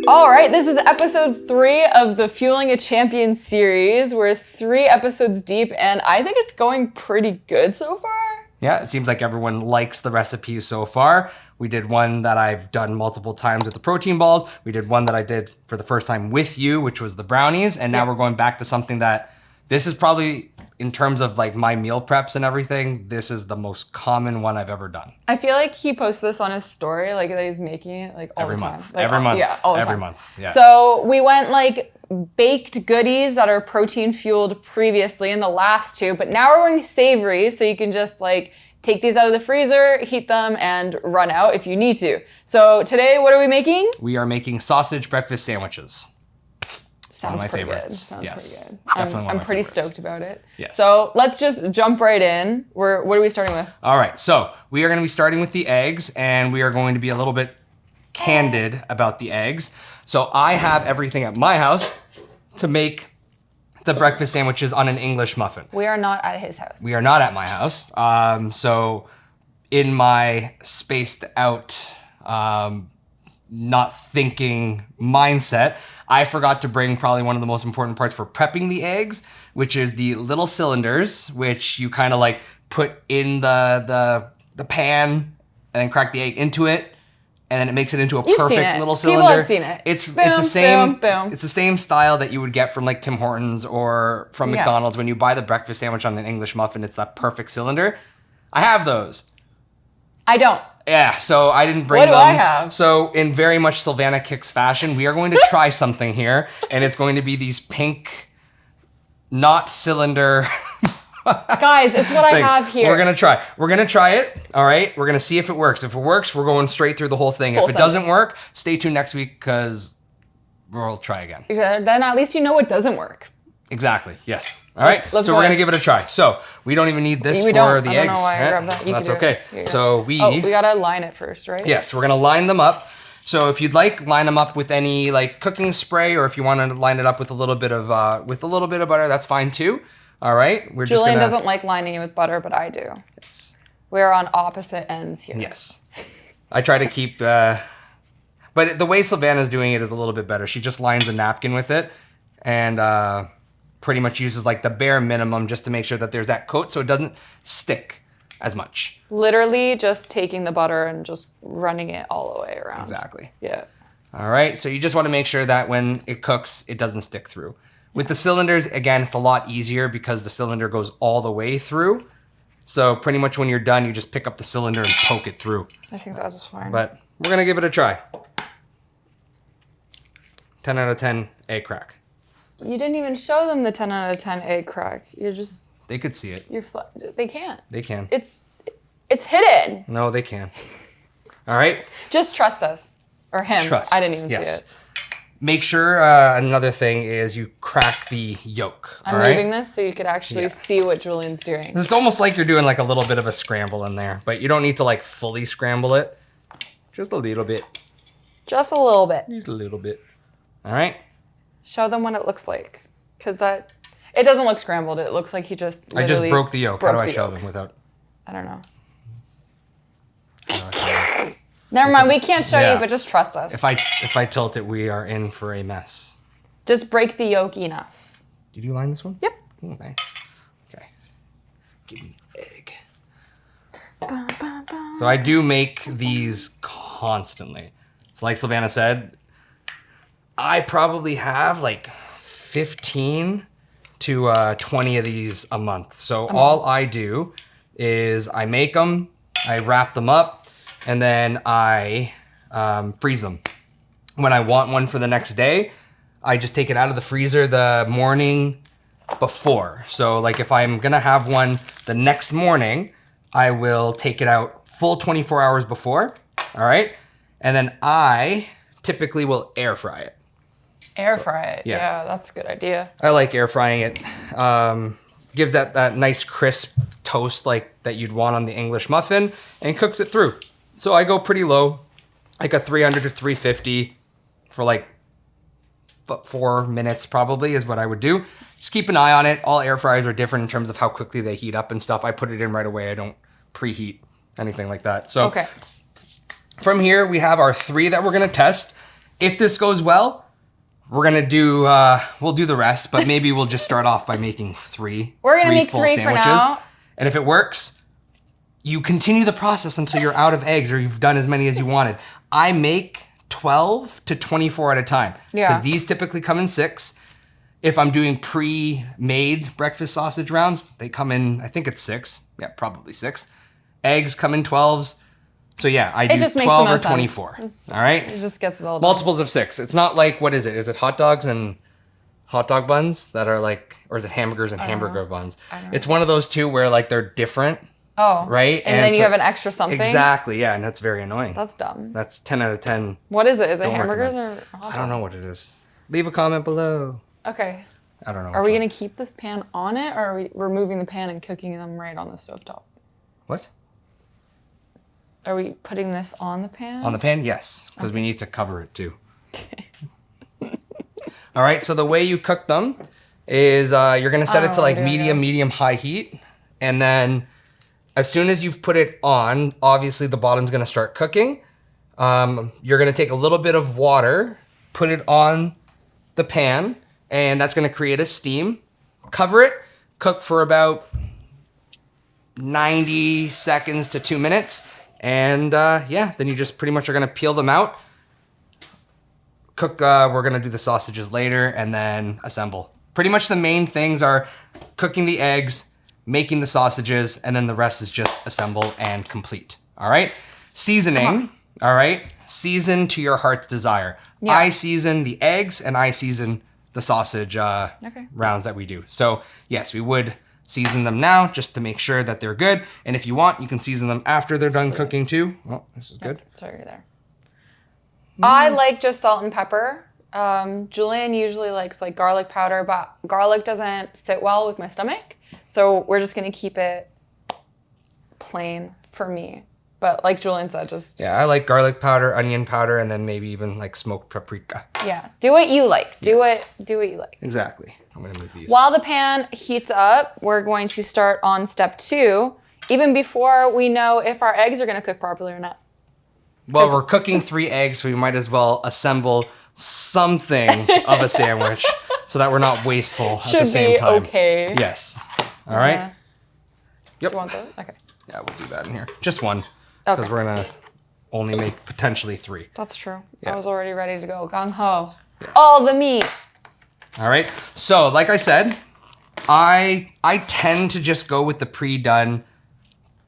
All right, this is episode 3 of the Fueling a Champion series. We're 3 episodes deep, and I think it's going pretty good so far. Yeah, it seems like everyone likes the recipes so far. We did one that I've done multiple times with the protein balls. We did one that I did for the first time with you, which was the brownies. And now we're going back to something that this is probably, in terms of like my meal preps and everything, this is the most common one I've ever done. I feel like he posts this on his story, like that he's making it like all the time. Month. Like, every month. Yeah, all the every time. month. Yeah. So we went like baked goodies that are protein fueled previously in the last 2, but now we're going savory, so you can just like take these out of the freezer, heat them, and run out if you need to. So today, what are we making? We are making sausage breakfast sandwiches. Sounds one of my pretty favorites. good. Sounds yes. pretty good. Definitely I'm pretty favorites. stoked about it. Yes. So let's just jump right in. What are we starting with? All right, so we are going to be starting with the eggs, and we are going to be a little bit candid about the eggs. So I have everything at my house to make the breakfast sandwiches on an English muffin. We are not at his house. We are not at my house. So in my spaced out, not thinking mindset, I forgot to bring probably one of the most important parts for prepping the eggs, which is the little cylinders, which you kind of like put in the pan and then crack the egg into it, and then it makes it into a perfect little cylinder. People have seen it. It's Boom, the same. boom, boom. It's the same style that you would get from like Tim Hortons or from McDonald's when you buy the breakfast sandwich on an English muffin. It's that perfect cylinder. I have those. I don't. Yeah, so I didn't bring them. them. What do I have? So in very much Sylvana Kicks fashion, we are going to try something here, and it's going to be these pink, not cylinder. Guys, it's what I have here. We're gonna try. We're gonna try it. All right. We're gonna see if it works. If it works, we're going straight through the whole thing. If it doesn't work, stay tuned next week because we'll try again. Then at least you know it doesn't work. Exactly. Yes. All right. Let's so we're gonna give it a try. So we don't even need this for the eggs. I don't know why I grabbed that. So that's okay. So we gotta line it first, right? Yes, we're gonna line them up. So if you'd like, line them up with any like cooking spray, or if you want to line it up with a little bit of butter, that's fine too. All right. Julian doesn't like lining it with butter, but I do. Yes. We're on opposite ends here. Yes. I try to keep, but the way Sylvana's doing it is a little bit better. She just lines a napkin with it and pretty much uses like the bare minimum just to make sure that there's that coat so it doesn't stick as much. Literally just taking the butter and just running it all the way around. Exactly. Yeah. All right. So you just want to make sure that when it cooks, it doesn't stick through. With the cylinders, again, it's a lot easier because the cylinder goes all the way through. So pretty much when you're done, you just pick up the cylinder and poke it through. I think that was fine. But we're going to give it a try. 10 out of 10 egg crack. You didn't even show them the 10 out of 10 egg crack. You're just... They could see it. They can't. They can. It's hidden. No, they can. All right. Just trust us. Or him. Trust. I didn't even see it. Make sure another thing is you crack the yolk. I'm moving this so you could actually see what Julian's doing. It's almost like you're doing like a little bit of a scramble in there, but you don't need to like fully scramble it. Just a little bit. Just a little bit. Just a little bit. All right. Show them what it looks like, because it doesn't look scrambled. It looks like he just I just broke the yolk. How do I show them without? I don't know. Never mind, we can't show you, but just trust us. If I tilt it, we are in for a mess. Just break the yolk enough. Did you line this one? Yep. Oh, nice. Okay. Give me egg. So I do make these constantly. So like Sylvana said, I probably have like 15 to 20 of these a month. So all I do is I make them, I wrap them up, and then I freeze them. When I want one for the next day, I just take it out of the freezer the morning before. So like if I'm gonna have one the next morning, I will take it out full 24 hours before, all right? And then I typically will air fry it. Air fry it, yeah, that's a good idea. I like air frying it. Gives that nice crisp toast like that you'd want on the English muffin and cooks it through. So I go pretty low, like a 300 to 350 for like 4 minutes probably is what I would do. Just keep an eye on it. All air fryers are different in terms of how quickly they heat up and stuff. I put it in right away. I don't preheat anything like that. So okay. From here, we have our 3 that we're gonna test. If this goes well, we're gonna do we'll do the rest, but maybe we'll just start off by making three. We're gonna make full 3 sandwiches. for now. And if it works, you continue the process until you're out of eggs or you've done as many as you wanted. I make 12 to 24 at a time. Yeah. Because these typically come in 6. If I'm doing pre-made breakfast sausage rounds, they come in, I think it's 6. Yeah, probably 6. Eggs come in 12s. So yeah, I do 12 or 24. All right? It just gets it all done. Multiples of 6. It's not like, what is it? Is it hot dogs and hot dog buns that are like, or is it hamburgers and hamburger buns? It's one of those two where like they're different. Oh. Right? And then you have an extra something? Exactly, yeah, and that's very annoying. That's dumb. That's 10 out of 10. What is it? Is it Don't hamburgers recommend. or hot dogs? I don't know what it is. Leave a comment below. Okay. I don't know. Are we going to keep this pan on it, or are we removing the pan and cooking them right on the stovetop? What? Are we putting this on the pan? On the pan? Yes, because we need to cover it too. Okay. All right, so the way you cook them is you're going to set it to like medium, high heat. And then as soon as you've put it on, obviously the bottom's going to start cooking. You're going to take a little bit of water, put it on the pan, and that's going to create a steam. Cover it, cook for about 90 seconds to 2 minutes. And yeah, then you just pretty much are going to peel them out. Cook, we're going to do the sausages later and then assemble. Pretty much the main things are cooking the eggs, making the sausages, and then the rest is just assemble and complete. All right? Seasoning, all right? Season to your heart's desire. Yeah. I season the eggs and I season the sausage rounds that we do. So yes, we would season them now just to make sure that they're good. And if you want, you can season them after they're done cooking too. Oh, this is good. Sorry, there. I like just salt and pepper. Julian usually likes like garlic powder, but garlic doesn't sit well with my stomach. So we're just gonna keep it plain for me. But like Julian said, just... Yeah, I like garlic powder, onion powder, and then maybe even like smoked paprika. Yeah, do what you like. Do what you like. Exactly. I'm gonna move these. While the pan heats up, we're going to start on step 2, even before we know if our eggs are gonna cook properly or not. Well, we're cooking 3 eggs, so we might as well assemble something of a sandwich so that we're not wasteful at the same time. Should be okay. Yes. All right? Yep. You want those? Okay. Yeah, we'll do that in here. Just one. Because we're going to only make potentially 3. That's true. Yeah. I was already ready to go. Gung-ho. Yes. All the meat. All right. So, like I said, I tend to just go with the pre-done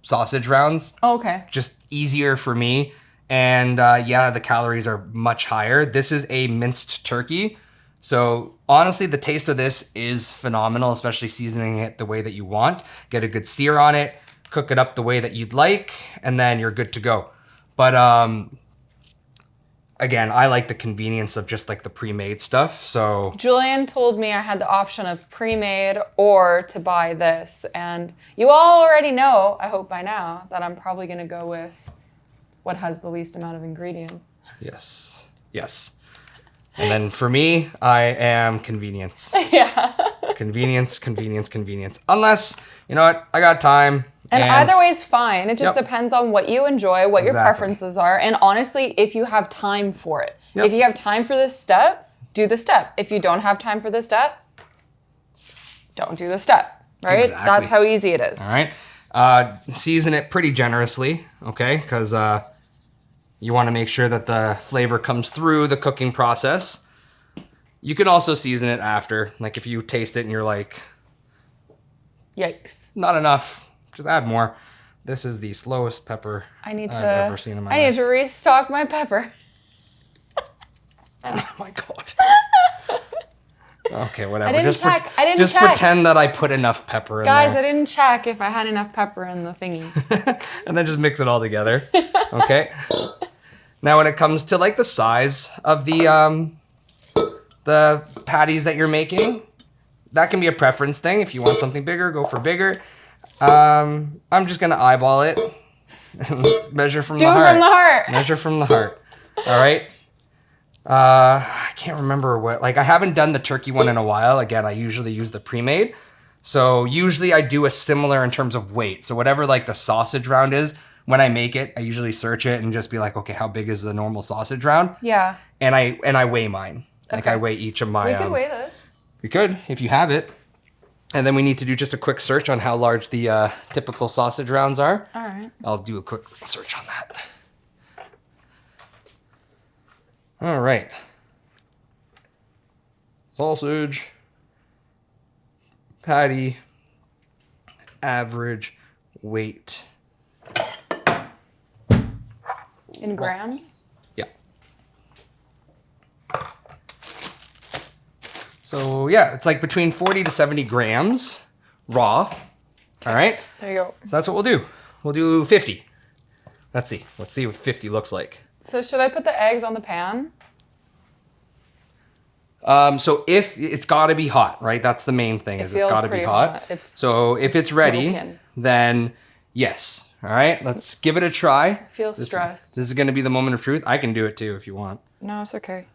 sausage rounds. Oh, okay. Just easier for me. And yeah, the calories are much higher. This is a minced turkey. So honestly, the taste of this is phenomenal, especially seasoning it the way that you want. Get a good sear on it, cook it up the way that you'd like, and then you're good to go. But again, I like the convenience of just like the pre-made stuff. So Julian told me I had the option of pre-made or to buy this. And you all already know, I hope by now, that I'm probably going to go with what has the least amount of ingredients. Yes. Yes. And then for me, I am convenience. Yeah. Convenience, convenience, convenience. Unless, you know what, I got time. And either way is fine. It just depends on what you enjoy, what your preferences are. And honestly, if you have time for it. Yep. If you have time for this step, do the step. If you don't have time for this step, don't do the step, right? Exactly. That's how easy it is. All right. Season it pretty generously, okay? Because you want to make sure that the flavor comes through the cooking process. You can also season it after. Like if you taste it and you're like, yikes, not enough, just add more. This is the slowest pepper I've ever seen in my life. I need to restock my pepper. Oh my God. Okay, whatever. I didn't check. Just pretend that I put enough pepper in there. Guys, I didn't check if I had enough pepper in the thingy. And then just mix it all together. Okay. Now, when it comes to like the size of the patties that you're making, that can be a preference thing. If you want something bigger, go for bigger. I'm just gonna eyeball it. Measure from the heart. Do it from the heart. Measure from the heart. All right. I can't remember what, like I haven't done the turkey one in a while. Again, I usually use the pre-made. So usually I do a similar in terms of weight. So whatever like the sausage round is, when I make it, I usually search it and just be like, okay, how big is the normal sausage round? Yeah. And I weigh mine. Like Okay. I weigh each of my. We could weigh this. We could if you have it. And then we need to do just a quick search on how large the typical sausage rounds are. All right. I'll do a quick search on that. All right. Sausage, patty, average weight. In grams? Yeah. So yeah, it's like between 40 to 70 grams raw. All right. There you go. So that's what we'll do. We'll do 50. Let's see. Let's see what 50 looks like. So should I put the eggs on the pan? So if it's got to be hot, right? That's the main thing. It's got to be hot. So if it's ready, then yes. All right. Let's give it a try. I feel stressed. This is going to be the moment of truth. I can do it too if you want. No, it's okay.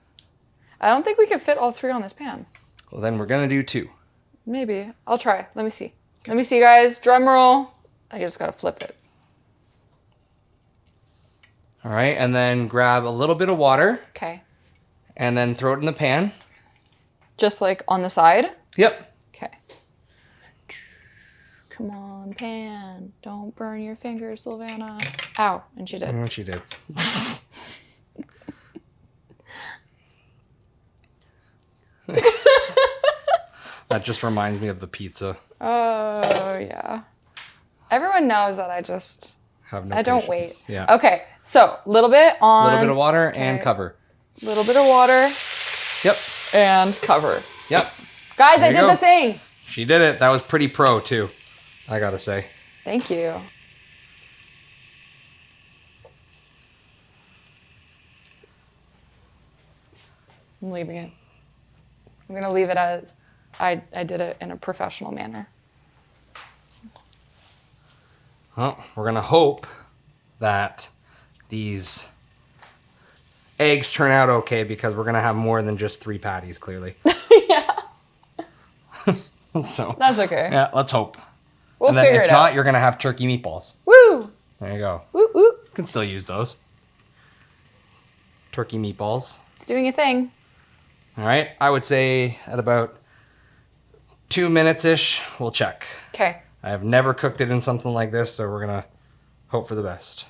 I don't think we can fit all 3 on this pan. Well, then we're going to do 2. Maybe. I'll try. Let me see. Okay. Let me see, guys. Drum roll. I just got to flip it. All right. And then grab a little bit of water. Okay. And then throw it in the pan. Just like on the side? Yep. Okay. Come on, pan. Don't burn your fingers, Sylvana. Ow. And she did. And she did. That just reminds me of the pizza. Oh, yeah. Everyone knows that I don't wait. Yeah. Okay. So, a little bit on. A little bit of water and cover. A little bit of water. Yep. And cover. Yep. Guys, I did the thing. She did it. That was pretty pro, too. I gotta say. Thank you. I'm leaving it. I'm gonna leave it as I did it in a professional manner. Well, we're gonna hope that these eggs turn out okay because we're gonna have more than just 3 patties, clearly. Yeah. So that's okay. Yeah, let's hope. We'll and then figure it out. If not, you're gonna have turkey meatballs. Woo! There you go. Woo woo. You can still use those. Turkey meatballs. It's doing a thing. All right. I would say at about 2 minutes-ish, we'll check. Okay. I have never cooked it in something like this, so we're gonna hope for the best.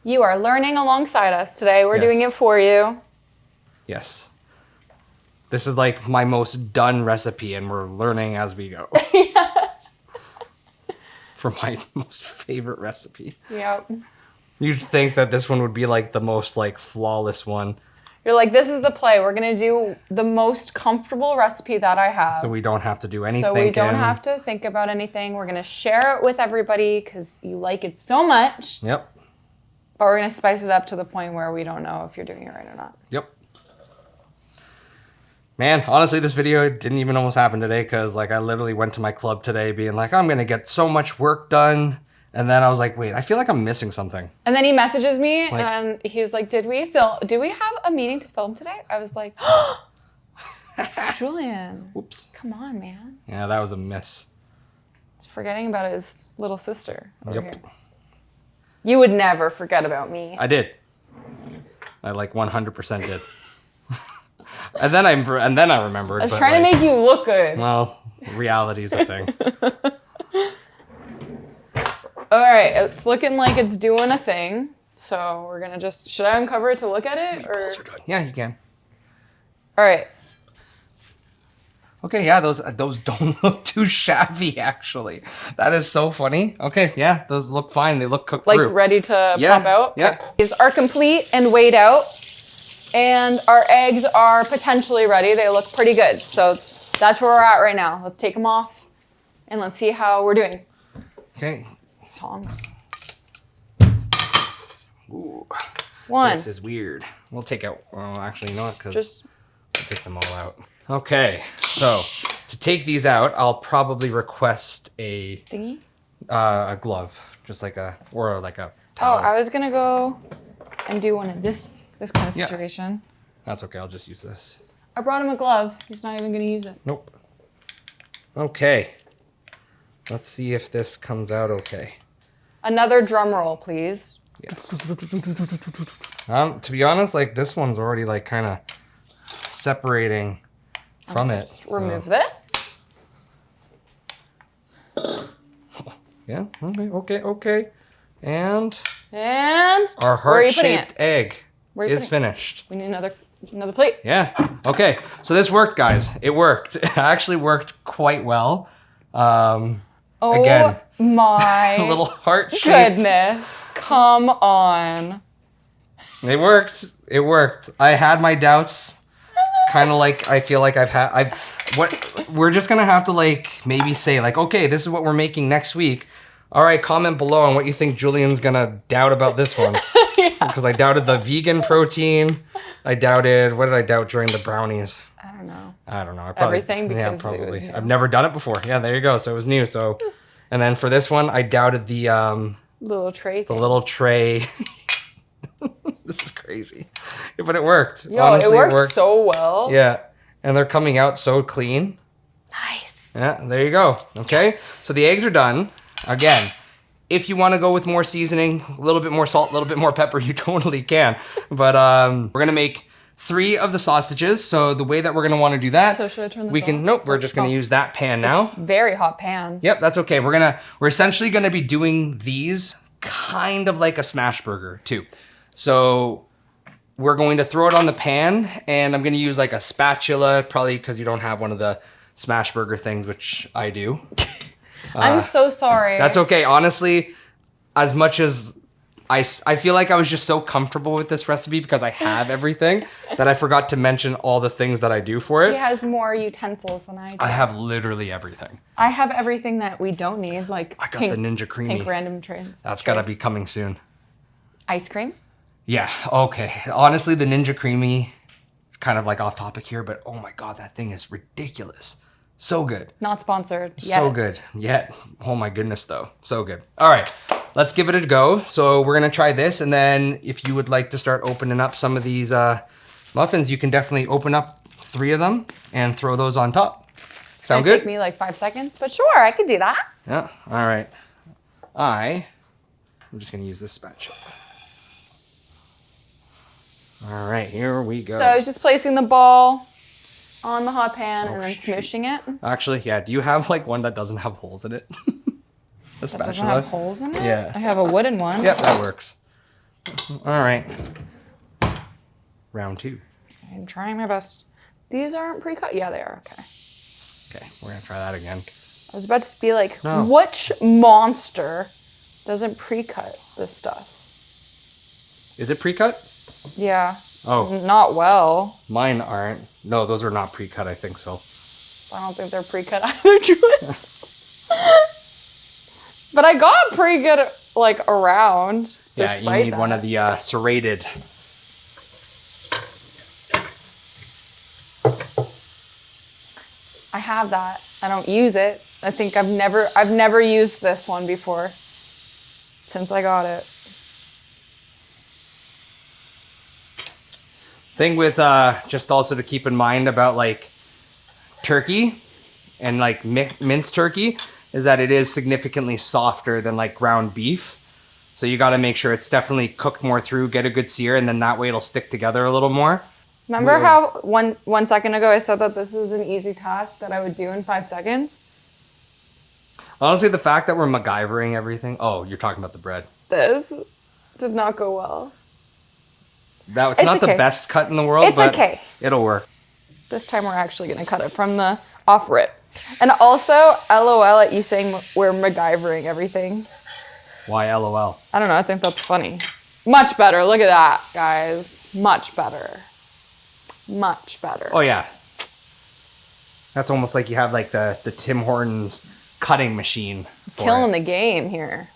You are learning alongside us today. We're doing it for you. Yes. This is like my most done recipe, and we're learning as we go. Yes. For my most favorite recipe. Yep. You'd think that this one would be like the most like flawless one. You're like, this is the play. We're going to do the most comfortable recipe that I have. So we don't have to do anything. So we don't have to think about anything. We're going to share it with everybody because you like it so much. Yep. But we're going to spice it up to the point where we don't know if you're doing it right or not. Yep. Man, honestly, this video didn't even almost happen today because like I literally went to my club today being like, I'm going to get so much work done. And then I was like, wait, I feel like I'm missing something. And then he messages me and he's like, do we have a meeting to film today? I was like, Julian. Oops. Come on, man. Yeah, that was a miss. He's forgetting about his little sister over Yep. here. You would never forget about me. I did. I like 100% did. and then I remembered. I was trying to make you look good. Well, reality's a thing. All right, it's looking like it's doing a thing. So we're gonna should I uncover it to look at it? Or? Yeah, you can. All right. Okay, yeah, those don't look too shabby, actually. That is so funny. Okay, yeah, those look fine. They look cooked through. Like ready to pop out? Yeah. Okay. These are complete and weighed out. And our eggs are potentially ready. They look pretty good. So that's where we're at right now. Let's take them off and let's see how we're doing. Okay. Tongs. Ooh. 1. This is weird. We'll take out, well, actually, you know what? Because we'll take them all out. Okay, so to take these out, I'll probably request a thingy? A glove, just like a towel. Oh, I was gonna go and do one of this kind of situation. That's okay. I'll just use this. I brought him a glove. He's not even gonna use it. Nope. Okay. Let's see if this comes out okay. Another drum roll, please. Yes. To be honest, like this one's already like kind of separating from it. Just remove this. Yeah. Okay. And our where are you putting heart-shaped egg is finished. We need another plate. Yeah. Okay. So this worked, guys. It worked. It actually worked quite well. Again, my a little heart-shaped. goodness. Come on. It worked. It worked. I had my doubts. Kind of like I feel like we're just gonna have to like maybe say like, okay, this is what we're making next week. All right, comment below on what you think Julian's gonna doubt about this one. Because I doubted the vegan protein. I doubted, what did I doubt during the brownies? I don't know. I probably, everything, because probably. it was new. I've never done it before. Yeah, there you go. So it was new. So, and then for this one, I doubted the little tray. The little tray. This is crazy, but it worked. Yo, honestly, it worked so well. Yeah, and they're coming out so clean. Nice. Yeah, there you go. Okay, so the eggs are done. Again, if you want to go with more seasoning, a little bit more salt, a little bit more pepper, you totally can. But we're gonna make 3 of the sausages. So the way that we're gonna want to do that, so should I turn this we can. off? Nope, we're just gonna use that pan now. It's very hot pan. Yep, that's okay. We're essentially gonna be doing these kind of like a smash burger too. So we're going to throw it on the pan, and I'm gonna use like a spatula, probably because you don't have one of the smash burger things, which I do. I'm so sorry. That's okay. Honestly, as much as I feel like I was just so comfortable with this recipe because I have everything that I forgot to mention all the things that I do for it. He has more utensils than I do. I have literally everything. I have everything that we don't need, like I got the Ninja Creamy. Pink random trains. That's gotta be coming soon. Ice cream? Yeah, okay. Honestly, the Ninja Creamy, kind of like off topic here, but oh my God, that thing is ridiculous. So good. Not sponsored yet. So good. Yet. Oh my goodness, though. So good. All right, let's give it a go. So we're gonna try this, and then if you would like to start opening up some of these muffins, you can definitely open up 3 of them and throw those on top. Sound good? Take me like 5 seconds, but sure, I could do that. Yeah, all right. I'm just gonna use this spatula. All right, here we go. So I was just placing the ball on the hot pan and then smooshing it. Actually, yeah, do you have like one that doesn't have holes in it? A spatula? That doesn't have holes in it? Yeah. I have a wooden one. Yep, that works. All right. Round 2. I'm trying my best. These aren't pre-cut? Yeah, they are. Okay. Okay, we're gonna try that again. I was about to be like, No. which monster doesn't pre-cut this stuff? Is it pre-cut? Yeah. Oh. Not well. Mine aren't. No, those are not pre-cut, I think so. I don't think they're pre-cut either, Julian. But I got pre-cut like around. Yeah, you need one of the serrated. I have that. I don't use it. I think I've never used this one before since I got it. Thing with just also to keep in mind about like turkey and like minced turkey is that it is significantly softer than like ground beef. So you got to make sure it's definitely cooked more through, get a good sear, and then that way it'll stick together a little more. Remember how one second ago I said that this was an easy task that I would do in 5 seconds? Honestly, the fact that we're MacGyvering everything. Oh, you're talking about the bread. This did not go well. It's not okay. the best cut in the world, It's but okay. It'll work. This time we're actually going to cut it from the off-rip. And also, LOL at you saying we're MacGyvering everything. Why LOL? I don't know, I think that's funny. Much better, look at that, guys. Much better. Much better. Oh yeah. That's almost like you have like the Tim Hortons cutting machine. Killing the game here.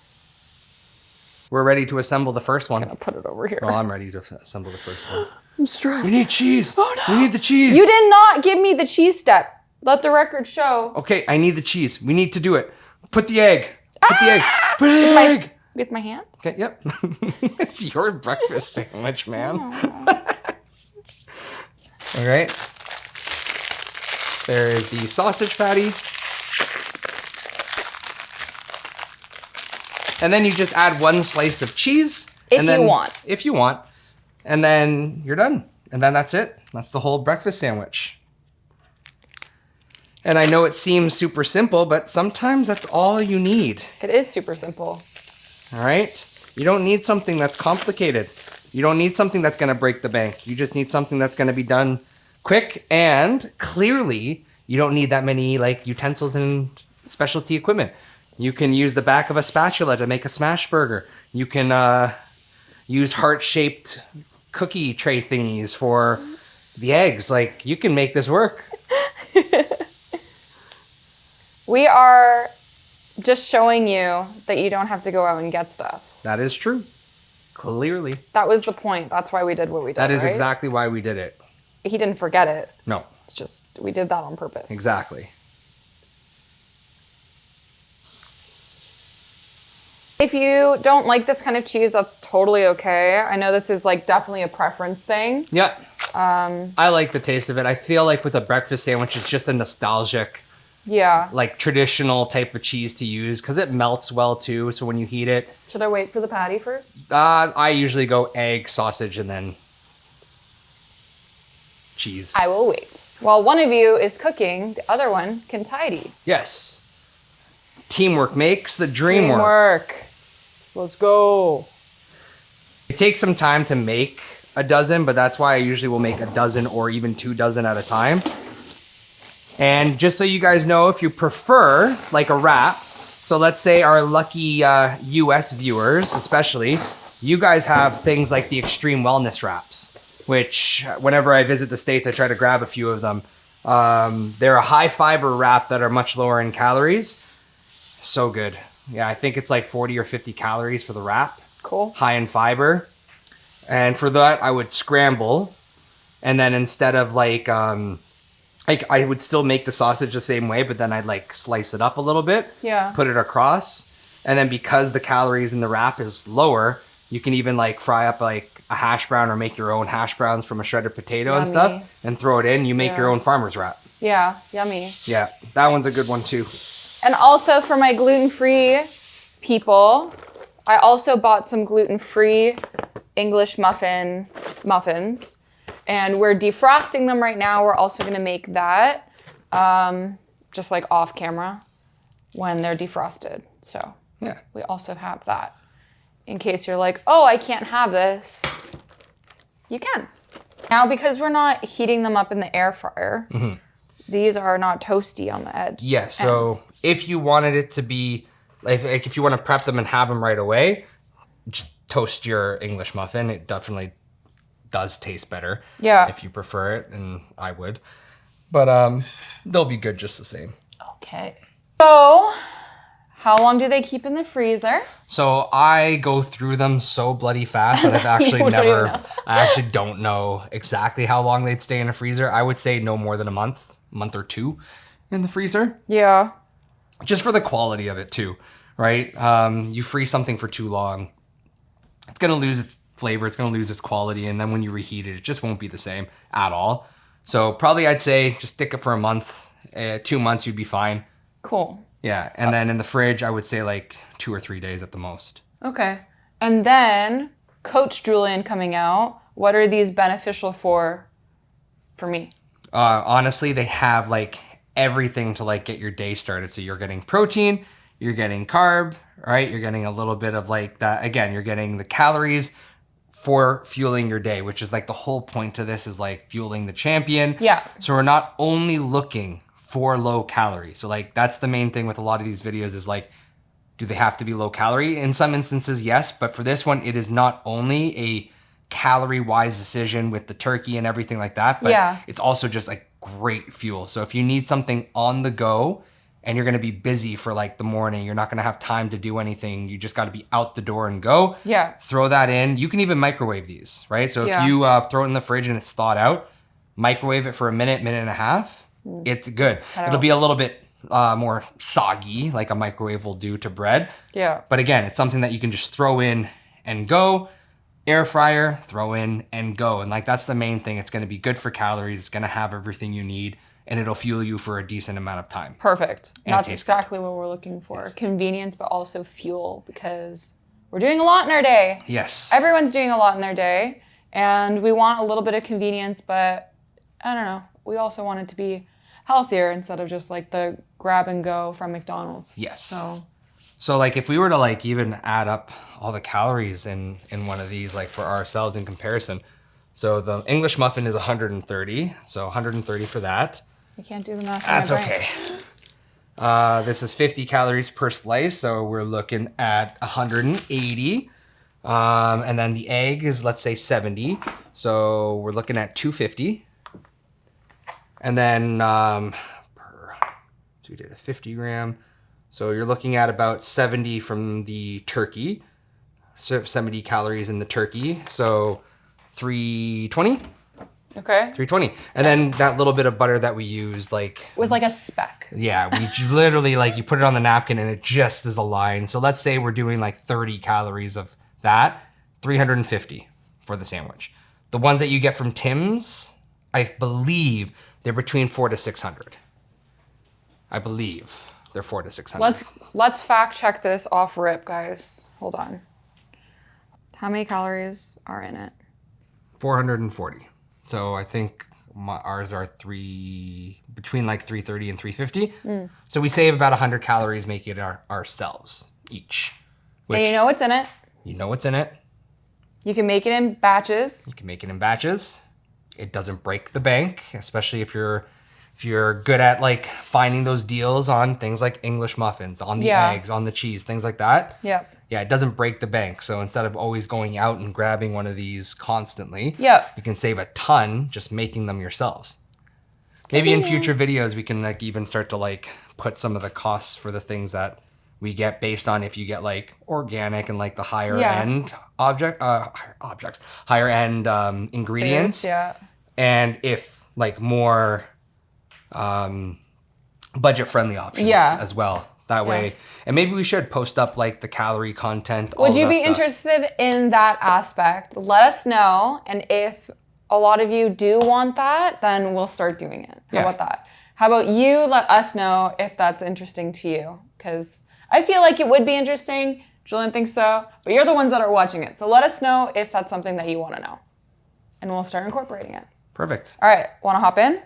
We're ready to assemble the first one. I'm gonna put it over here. Well, I'm ready to assemble the first one. I'm stressed. We need cheese. Oh no. We need the cheese. You did not give me the cheese step. Let the record show. Okay, I need the cheese. We need to do it. Put the egg. Put the egg. Put the egg. With my hand? Okay, yep. It's your breakfast sandwich, man. All right. There is the sausage patty. And then you just add 1 slice of cheese. If and then, you want. If you want. And then you're done. And then that's it. That's the whole breakfast sandwich. And I know it seems super simple, but sometimes that's all you need. It is super simple. All right? You don't need something that's complicated. You don't need something that's going to break the bank. You just need something that's going to be done quick, and clearly you don't need that many like utensils and specialty equipment. You can use the back of a spatula to make a smash burger. You can use heart-shaped cookie tray thingies for the eggs. Like, you can make this work. We are just showing you that you don't have to go out and get stuff. That is true. Clearly. That was the point. That's why we did what we did. That is right? exactly why we did it. He didn't forget it. No. It's just, we did that on purpose. Exactly. If you don't like this kind of cheese, that's totally okay. I know this is like definitely a preference thing. Yeah. I like the taste of it. I feel like with a breakfast sandwich, it's just a nostalgic, Yeah. like traditional type of cheese to use because it melts well too. So when you heat it, Should I wait for the patty first? I usually go egg, sausage, and then cheese. I will wait. While one of you is cooking, the other one can tidy. Yes. Teamwork makes the dream work. Let's go. It takes some time to make a dozen, but that's why I usually will make a dozen or even 2 dozen at a time. And just so you guys know, if you prefer like a wrap, so let's say our lucky US viewers, especially, you guys have things like the Extreme Wellness wraps, which whenever I visit the States, I try to grab a few of them. They're a high fiber wrap that are much lower in calories. So good. Yeah, I think it's like 40 or 50 calories for the wrap. Cool. High in fiber. And for that, I would scramble. And then instead of like I would still make the sausage the same way, but then I'd like slice it up a little bit. Yeah. Put it across. And then because the calories in the wrap is lower, you can even like fry up like a hash brown or make your own hash browns from a shredded potato and Yummy. stuff and throw it in. You make your own farmer's wrap. Yeah, yummy. Yeah, that one's a good one too. And also for my gluten-free people, I also bought some gluten-free English muffins. And we're defrosting them right now. We're also gonna make that just like off camera when they're defrosted. So Yeah. we also have that. In case you're like, oh, I can't have this, you can. Now, because we're not heating them up in the air fryer, these are not toasty on the edge. Yeah, so ends. if you wanted it to be, like if you want to prep them and have them right away, just toast your English muffin. It definitely does taste better. Yeah. If you prefer it, and I would. But they'll be good just the same. Okay. So, how long do they keep in the freezer? So I go through them so bloody fast that I've actually You don't even know. I actually don't know exactly how long they'd stay in a freezer. I would say no more than a month or 2 in the freezer. Yeah. Just for the quality of it too, right? You freeze something for too long, it's gonna lose its flavor, it's gonna lose its quality, and then when you reheat it, it just won't be the same at all. So probably I'd say just stick it for a month, 2 months, you'd be fine. Cool. Yeah, and then in the fridge, I would say like 2 or 3 days at the most. Okay. And then, Coach Julian coming out, what are these beneficial for me? Honestly, they have like everything to like get your day started. So you're getting protein, you're getting carb, right? You're getting a little bit of like that. Again, you're getting the calories for fueling your day, which is like the whole point to this is like fueling the champion. Yeah. So we're not only looking for low calorie. So like that's the main thing with a lot of these videos is like, do they have to be low calorie? In some instances, yes. But for this one, it is not only a calorie wise decision with the turkey and everything like that, but Yeah. it's also just like great fuel. So if you need something on the go and you're going to be busy for like the morning, you're not going to have time to do anything. You just got to be out the door and go. Yeah. Throw that in. You can even microwave these, right? So if you throw it in the fridge and it's thawed out, microwave it for a minute and a half. It's good. It'll be a little bit more soggy, like a microwave will do to bread. Yeah. But again, it's something that you can just throw in and go. Air fryer, throw in and go. And like that's the main thing. It's going to be good for calories. It's going to have everything you need. and it'll fuel you for a decent amount of time. Perfect. And That's exactly what we're looking for. Yes. Convenience, but also fuel, because we're doing a lot in our day. Yes. Everyone's doing a lot in their day, and we want a little bit of convenience, but I don't know. We also want it to be healthier instead of just like the grab and go from McDonald's. Yes. So like if we were to like even add up all the calories in one of these, like for ourselves in comparison. So the English muffin is 130. So 130 for that. You can't do the math. That's okay. This is 50 calories per slice. So we're looking at 180. And then the egg is, let's say 70. So we're looking at 250. And then so we did a 50 gram. So you're looking at about 70 from the turkey. So 70 calories in the turkey. So 320. Okay. 320. And then that little bit of butter that we used, like... was like a speck. Yeah, we literally, like, you put it on the napkin and it just is a line. So let's say we're doing like 30 calories of that. 350 for the sandwich. The ones that you get from Tim's, I believe they're between 400 to 600. I believe they're 400 to 600. Let's fact check this off rip, guys. Hold on. How many calories are in it? 440. So I think ours are between like 330 and 350. So we save about 100 calories making it ourselves each. And you know what's in it. You know what's in it. You can make it in batches. You can make it in batches. It doesn't break the bank, especially if you're good at like finding those deals on things like English muffins, on the eggs, on the cheese, things like that. Yeah. Yeah, it doesn't break the bank. So instead of always going out and grabbing one of these constantly, you can save a ton just making them yourselves. Maybe in future videos we can like even start to like put some of the costs for the things that we get based on if you get like organic and like the higher end higher end ingredients. Foods, and if like more budget friendly options as well. That way, and maybe we should post up like the calorie content. Would you be interested in that aspect? Let us know, and if a lot of you do want that, then we'll start doing it. How about that? How about you let us know if that's interesting to you? Because I feel like it would be interesting. Julian thinks so, but you're the ones that are watching it. So let us know if that's something that you want to know, and we'll start incorporating it. Perfect. All right, want to hop in?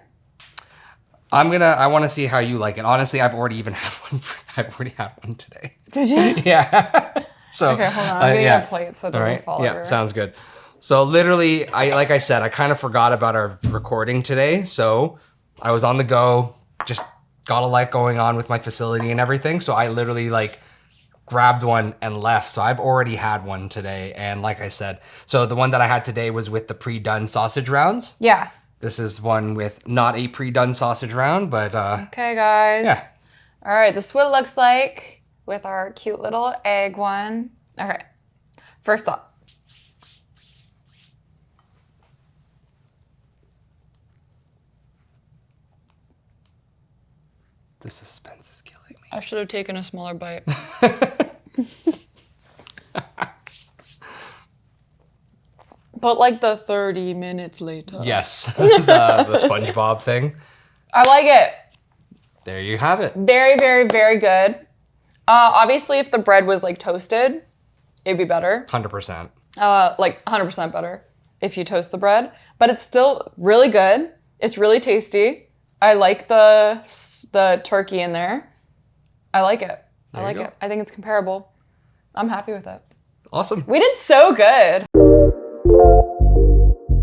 I want to see how you like it. Honestly, I've already had one today. Did you? Yeah. So okay, hold on. I'm getting a plate so it doesn't fall over. Yeah, sounds good. So literally, like I said, I kind of forgot about our recording today. So I was on the go, just got a lot going on with my facility and everything. So I literally like grabbed one and left. So I've already had one today. And like I said, so the one that I had today was with the pre-done sausage rounds. Yeah. This is one with not a pre-done sausage round, but... okay, guys. Yeah. All right, this is what it looks like with our cute little egg one. Okay, first thought. The suspense is killing me. I should have taken a smaller bite. But like the 30 minutes later. Yes, the SpongeBob thing. I like it. There you have it. Very, very, very good. Obviously, if the bread was like toasted, it'd be better. 100%. Like 100% better if you toast the bread. But it's still really good. It's really tasty. I like the turkey in there. I like it. I like it. I think it's comparable. I'm happy with it. Awesome. We did so good.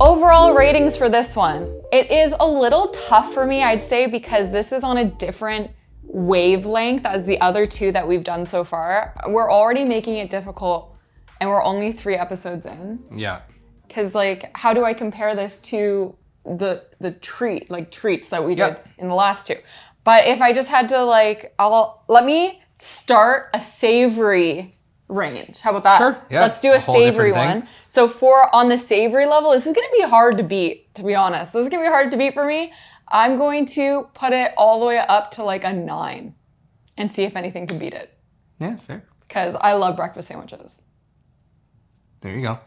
Overall ratings for this one. It is a little tough for me, I'd say, because this is on a different wavelength as the other two that we've done so far. We're already making it difficult and we're only 3 episodes in. Yeah. Because like, how do I compare this to the treats that we did in the last 2? But if I just had to like, let me start a savory range. How about that? Sure. Yeah. Let's do a savory one. So on the savory level, this is going to be hard to beat, to be honest. This is going to be hard to beat for me. I'm going to put it all the way up to like a 9 and see if anything can beat it. Yeah, fair. Because I love breakfast sandwiches. There you go.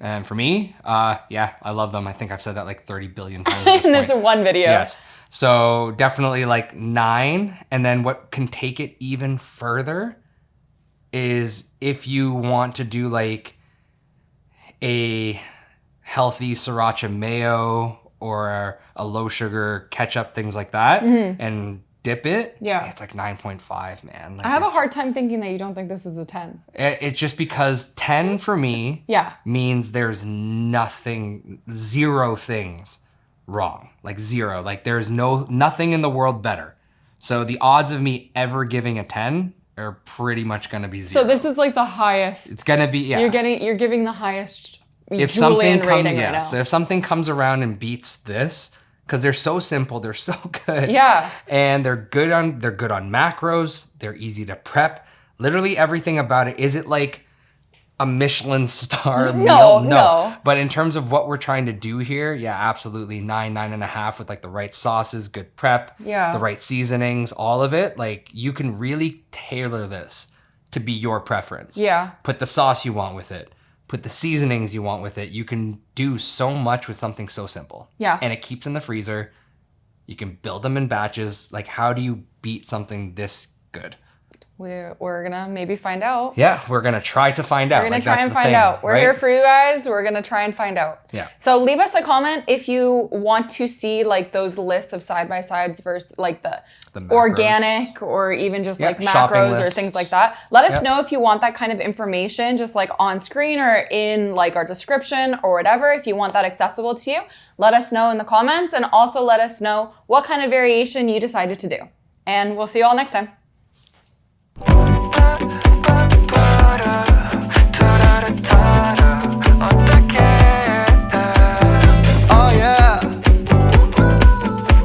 And for me, I love them. I think I've said that like 30 billion times. In this one video. Yes. So definitely like 9. And then what can take it even further is if you want to do like a healthy sriracha mayo or a low sugar ketchup, things like that, and dip it. Yeah. It's like 9.5, man. Like I have a hard time thinking that you don't think this is a 10. It's just because 10 for me Yeah. means there's nothing, 0 things wrong. Like 0. Like there's nothing in the world better. So the odds of me ever giving a 10 are pretty much gonna be 0. So this is like the highest. It's gonna be, yeah. You're giving the highest If Julian something rating right now. So if something comes around and beats this, because they're so simple, they're so good. Yeah. And they're good on macros, they're easy to prep. Literally everything about it. Is it like a Michelin star meal? No. But in terms of what we're trying to do here, yeah, absolutely 9.5 with like the right sauces, good prep, Yeah. the right seasonings, all of it. Like you can really tailor this to be your preference. Yeah. Put the sauce you want with it. Put the seasonings you want with it. You can do so much with something so simple. Yeah. And it keeps in the freezer. You can build them in batches. Like, how do you beat something this good? We're gonna maybe find out. Yeah, we're gonna try to find out. We're gonna try and find out. We're here for you guys. We're gonna try and find out. Yeah. So leave us a comment if you want to see like those lists of side-by-sides versus like the macros. organic or even just like shopping macros or lists. things like that. Let us know if you want that kind of information just like on screen or in like our description or whatever. If you want that accessible to you, let us know in the comments, and also let us know what kind of variation you decided to do. And we'll see you all next time. Da da da da da.